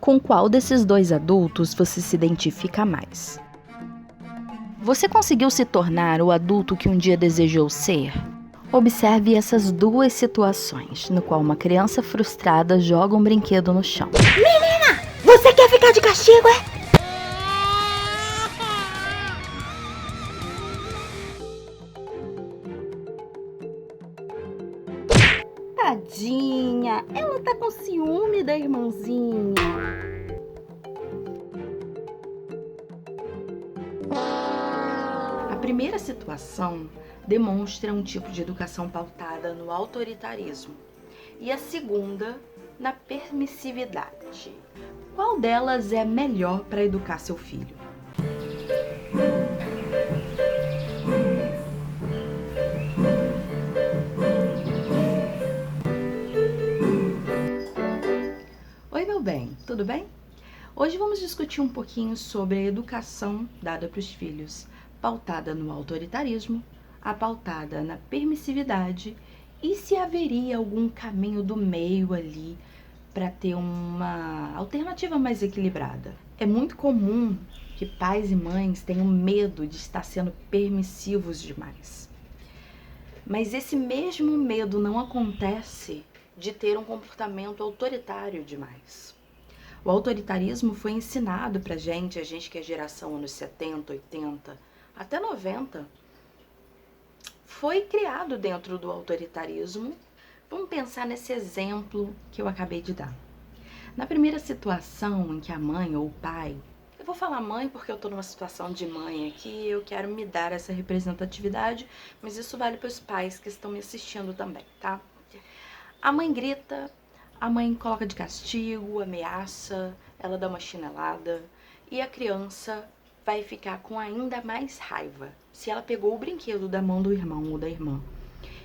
Com qual desses dois adultos você se identifica mais? Você conseguiu se tornar o adulto que um dia desejou ser? Observe essas duas situações, no qual uma criança frustrada joga um brinquedo no chão. Menina, você quer ficar de castigo, é? Tadinha, ela tá com ciúme da irmãzinha. A primeira situação demonstra um tipo de educação pautada no autoritarismo e a segunda na permissividade. Qual delas é melhor para educar seu filho? Oi, meu bem, tudo bem? Hoje vamos discutir um pouquinho sobre a educação dada para os filhos, pautada no autoritarismo, a pautada na permissividade e se haveria algum caminho do meio ali para ter uma alternativa mais equilibrada. É muito comum que pais e mães tenham medo de estar sendo permissivos demais. Mas esse mesmo medo não acontece de ter um comportamento autoritário demais. O autoritarismo foi ensinado pra gente, a gente que é geração anos 70, 80, até 90, foi criado dentro do autoritarismo. Vamos pensar nesse exemplo que eu acabei de dar. Na primeira situação em que a mãe ou o pai, eu vou falar mãe porque eu tô numa situação de mãe aqui, eu quero me dar essa representatividade, mas isso vale para os pais que estão me assistindo também, tá? A mãe grita, a mãe coloca de castigo, ameaça, ela dá uma chinelada e a criança vai ficar com ainda mais raiva. Se ela pegou o brinquedo da mão do irmão ou da irmã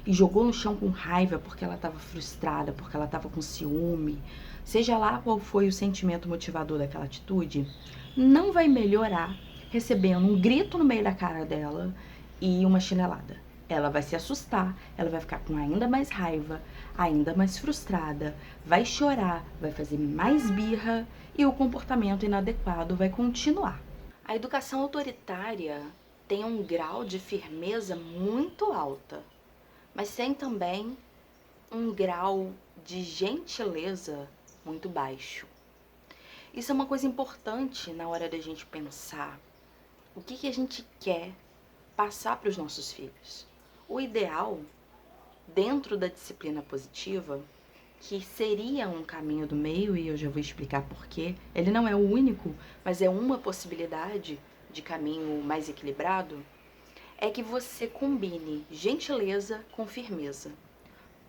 e jogou no chão com raiva porque ela estava frustrada, porque ela estava com ciúme, seja lá qual foi o sentimento motivador daquela atitude, não vai melhorar recebendo um grito no meio da cara dela e uma chinelada. Ela vai se assustar, ela vai ficar com ainda mais raiva, ainda mais frustrada, vai chorar, vai fazer mais birra e o comportamento inadequado vai continuar. A educação autoritária tem um grau de firmeza muito alta, mas tem também um grau de gentileza muito baixo. Isso é uma coisa importante na hora da gente pensar o que a gente quer passar para os nossos filhos. O ideal, dentro da disciplina positiva, que seria um caminho do meio, e eu já vou explicar porquê, ele não é o único, mas é uma possibilidade de caminho mais equilibrado, é que você combine gentileza com firmeza.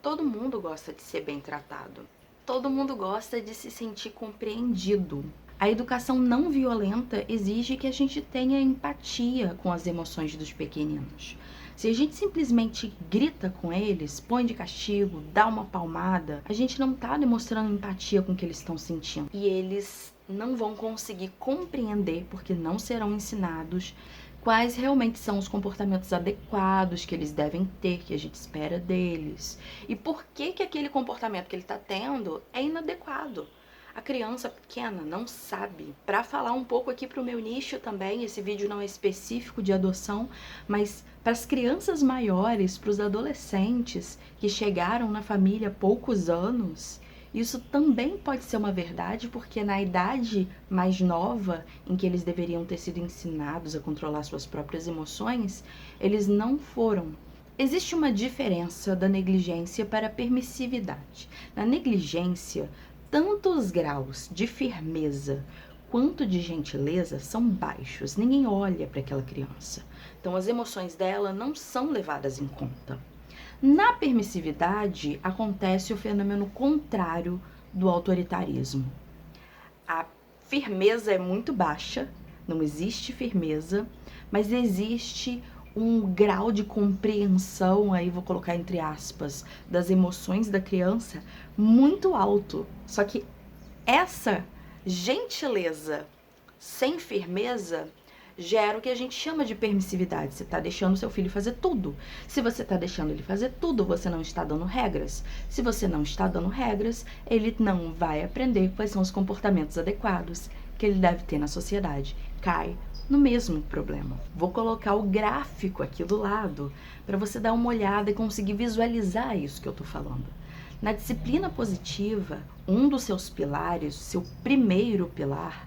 Todo mundo gosta de ser bem tratado. Todo mundo gosta de se sentir compreendido. A educação não violenta exige que a gente tenha empatia com as emoções dos pequeninos. Se a gente simplesmente grita com eles, põe de castigo, dá uma palmada, a gente não está demonstrando empatia com o que eles estão sentindo. E eles não vão conseguir compreender, porque não serão ensinados quais realmente são os comportamentos adequados que eles devem ter, que a gente espera deles. E por que aquele comportamento que ele está tendo é inadequado. A criança pequena não sabe. Para falar um pouco aqui para o meu nicho também, esse vídeo não é específico de adoção, mas para as crianças maiores, para os adolescentes que chegaram na família há poucos anos, isso também pode ser uma verdade, porque na idade mais nova, em que eles deveriam ter sido ensinados a controlar suas próprias emoções, eles não foram. Existe uma diferença da negligência para a permissividade. Na negligência, tanto os graus de firmeza quanto de gentileza são baixos. Ninguém olha para aquela criança. Então, as emoções dela não são levadas em conta. Na permissividade, acontece o fenômeno contrário do autoritarismo. A firmeza é muito baixa, não existe firmeza, mas existe um grau de compreensão, aí vou colocar entre aspas, das emoções da criança muito alto. Só que essa gentileza sem firmeza gera o que a gente chama de permissividade. Você está deixando seu filho fazer tudo. Se você está deixando ele fazer tudo, você não está dando regras. Se você não está dando regras, ele não vai aprender quais são os comportamentos adequados que ele deve ter na sociedade. Cai no mesmo problema. Vou colocar o gráfico aqui do lado para você dar uma olhada e conseguir visualizar isso que eu estou falando. Na disciplina positiva, um dos seus pilares, seu primeiro pilar,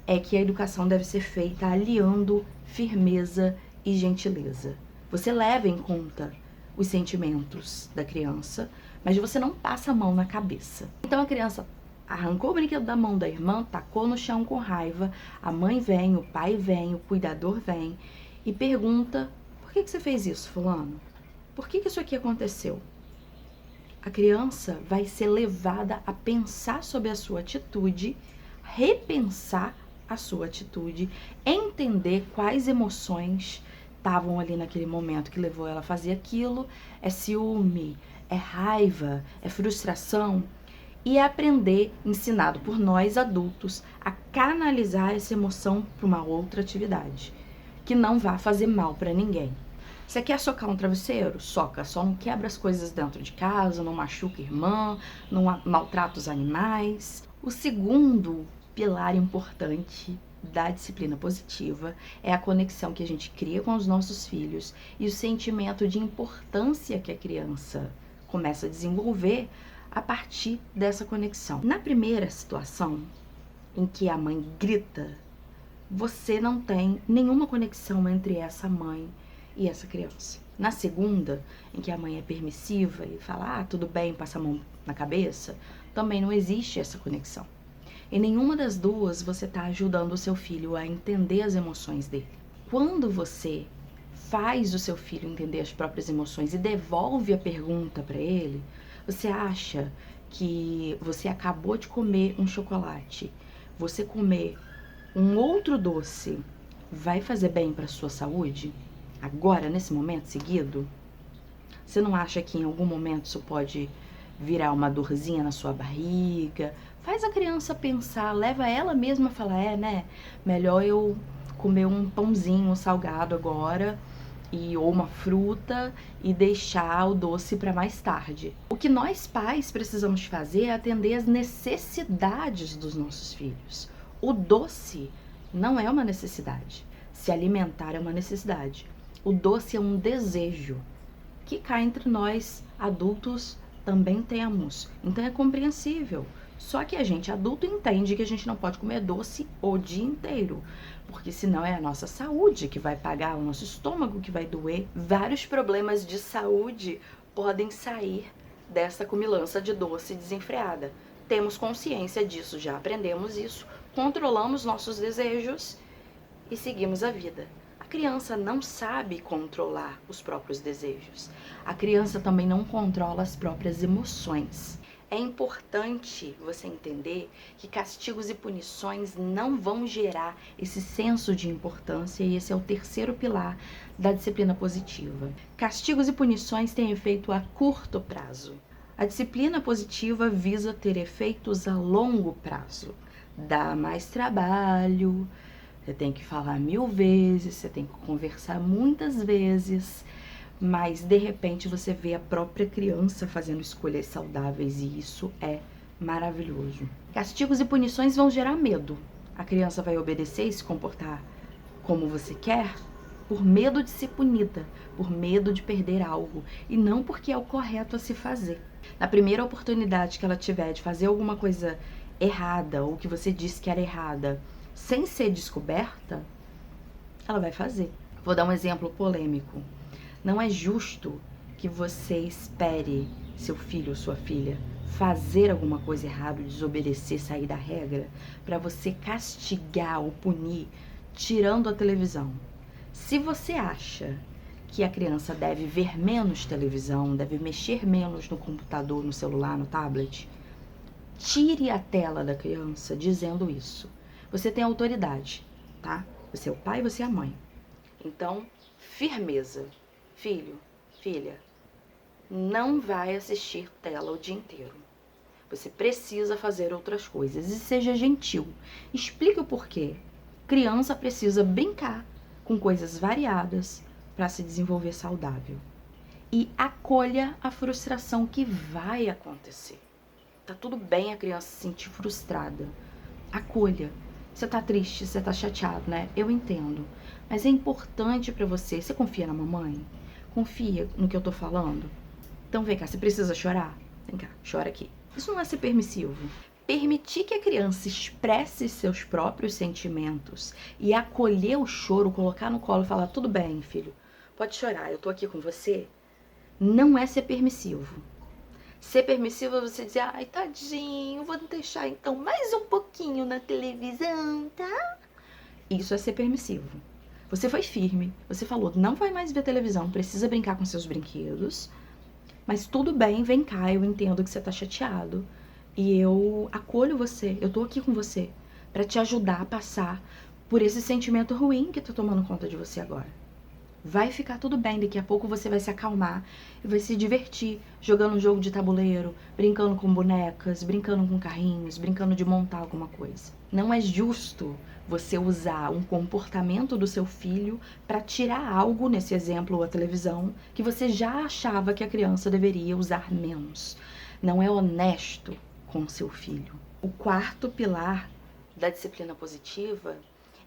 é que a educação deve ser feita aliando firmeza e gentileza. Você leva em conta os sentimentos da criança, mas você não passa a mão na cabeça. Então a criança arrancou o brinquedo da mão da irmã, tacou no chão com raiva, a mãe vem, o pai vem, o cuidador vem e pergunta: por que você fez isso, fulano? Por que isso aqui aconteceu? A criança vai ser levada a pensar sobre a sua atitude, repensar a sua atitude, entender quais emoções estavam ali naquele momento que levou ela a fazer aquilo. É ciúme, é raiva, é frustração. E aprender, ensinado por nós adultos, a canalizar essa emoção para uma outra atividade, que não vá fazer mal para ninguém. Você quer socar um travesseiro? Soca, só não quebra as coisas dentro de casa, não machuca a irmã, não maltrata os animais. O segundo pilar importante da disciplina positiva é a conexão que a gente cria com os nossos filhos e o sentimento de importância que a criança começa a desenvolver a partir dessa conexão. Na primeira situação, em que a mãe grita, você não tem nenhuma conexão entre essa mãe e essa criança. Na segunda, em que a mãe é permissiva e fala, tudo bem, passa a mão na cabeça, também não existe essa conexão. Em nenhuma das duas você está ajudando o seu filho a entender as emoções dele. Quando você faz o seu filho entender as próprias emoções e devolve a pergunta para ele, você acha que você acabou de comer um chocolate, você comer um outro doce vai fazer bem para sua saúde? Agora, nesse momento seguido? Você não acha que em algum momento isso pode virar uma dorzinha na sua barriga? Faz a criança pensar, leva ela mesma a falar, melhor eu comer um pãozinho salgado agora, ou uma fruta, e deixar o doce para mais tarde. O que nós pais precisamos fazer é atender às necessidades dos nossos filhos. O doce não é uma necessidade. Se alimentar é uma necessidade. O doce é um desejo que cá entre nós, adultos, também temos. Então é compreensível. Só que a gente adulto entende que a gente não pode comer doce o dia inteiro, porque senão é a nossa saúde que vai pagar, o nosso estômago que vai doer. Vários problemas de saúde podem sair dessa comilança de doce desenfreada. Temos consciência disso, já aprendemos isso, controlamos nossos desejos e seguimos a vida. A criança não sabe controlar os próprios desejos. A criança também não controla as próprias emoções. É importante você entender que castigos e punições não vão gerar esse senso de importância, e esse é o terceiro pilar da disciplina positiva. Castigos e punições têm efeito a curto prazo. A disciplina positiva visa ter efeitos a longo prazo. Dá mais trabalho, você tem que falar 1000 vezes, você tem que conversar muitas vezes, mas de repente você vê a própria criança fazendo escolhas saudáveis e isso é maravilhoso. Castigos e punições vão gerar medo. A criança vai obedecer e se comportar como você quer por medo de ser punida, por medo de perder algo e não porque é o correto a se fazer. Na primeira oportunidade que ela tiver de fazer alguma coisa errada ou que você disse que era errada, sem ser descoberta, ela vai fazer. Vou dar um exemplo polêmico. Não é justo que você espere seu filho ou sua filha fazer alguma coisa errada, desobedecer, sair da regra, para você castigar ou punir tirando a televisão. Se você acha que a criança deve ver menos televisão, deve mexer menos no computador, no celular, no tablet, tire a tela da criança dizendo isso. Você tem autoridade, tá? Você é o pai, você é a mãe. Então, firmeza. Filho, filha, não vai assistir tela o dia inteiro. Você precisa fazer outras coisas e seja gentil. Explique o porquê. Criança precisa brincar com coisas variadas para se desenvolver saudável. E acolha a frustração que vai acontecer. Tá tudo bem a criança se sentir frustrada. Acolha. Você tá triste, você tá chateado, né? Eu entendo. Mas é importante pra você. Você confia na mamãe? Confia no que eu tô falando? Então vem cá, você precisa chorar? Vem cá, chora aqui. Isso não é ser permissivo. Permitir que a criança expresse seus próprios sentimentos e acolher o choro, colocar no colo e falar: tudo bem, filho, pode chorar, eu tô aqui com você, não é ser permissivo. Ser permissivo é você dizer: ai, tadinho, vou deixar então mais um pouquinho na televisão, tá? Isso é ser permissivo. Você foi firme, você falou: não vai mais ver televisão, precisa brincar com seus brinquedos, mas tudo bem, vem cá, eu entendo que você tá chateado e eu acolho você, eu tô aqui com você pra te ajudar a passar por esse sentimento ruim que tá tomando conta de você agora. Vai ficar tudo bem, daqui a pouco você vai se acalmar e vai se divertir jogando um jogo de tabuleiro, brincando com bonecas, brincando com carrinhos, brincando de montar alguma coisa. Não é justo você usar um comportamento do seu filho para tirar algo, nesse exemplo a televisão, que você já achava que a criança deveria usar menos. Não é honesto com seu filho. O quarto pilar da disciplina positiva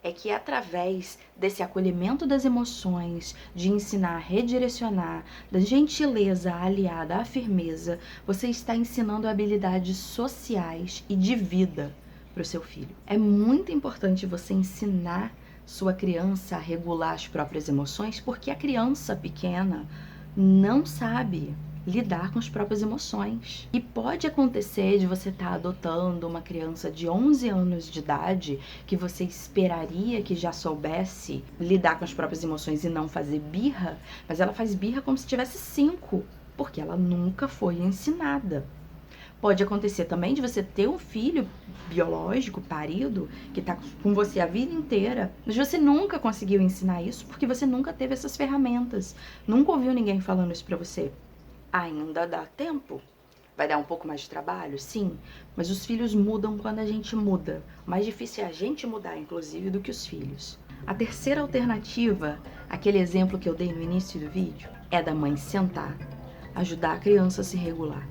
é que através desse acolhimento das emoções, de ensinar a redirecionar, da gentileza aliada à firmeza, você está ensinando habilidades sociais e de vida para o seu filho. É muito importante você ensinar sua criança a regular as próprias emoções, porque a criança pequena não sabe lidar com as próprias emoções. E pode acontecer de você estar adotando uma criança de 11 anos de idade, que você esperaria que já soubesse lidar com as próprias emoções e não fazer birra, mas ela faz birra como se tivesse 5, porque ela nunca foi ensinada. Pode acontecer também de você ter um filho biológico, parido, que tá com você a vida inteira, mas você nunca conseguiu ensinar isso porque você nunca teve essas ferramentas, nunca ouviu ninguém falando isso pra você. Ainda dá tempo. Vai dar um pouco mais de trabalho? Sim. Mas os filhos mudam quando a gente muda. O mais difícil é a gente mudar, inclusive, do que os filhos. A terceira alternativa, aquele exemplo que eu dei no início do vídeo, é da mãe sentar, ajudar a criança a se regular.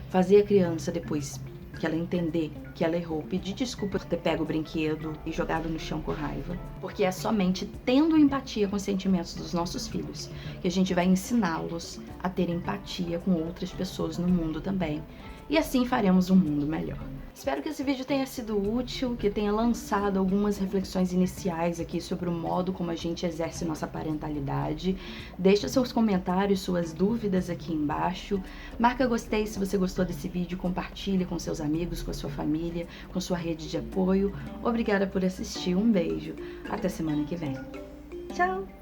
Fazer a criança, depois que ela entender que ela errou, pedir desculpa por ter pego o brinquedo e jogado no chão com raiva. Porque é somente tendo empatia com os sentimentos dos nossos filhos que a gente vai ensiná-los a ter empatia com outras pessoas no mundo também. E assim faremos um mundo melhor. Espero que esse vídeo tenha sido útil, que tenha lançado algumas reflexões iniciais aqui sobre o modo como a gente exerce nossa parentalidade. Deixa seus comentários, suas dúvidas aqui embaixo. Marca gostei se você gostou desse vídeo, compartilha com seus amigos, com a sua família, com sua rede de apoio. Obrigada por assistir, um beijo. Até semana que vem. Tchau!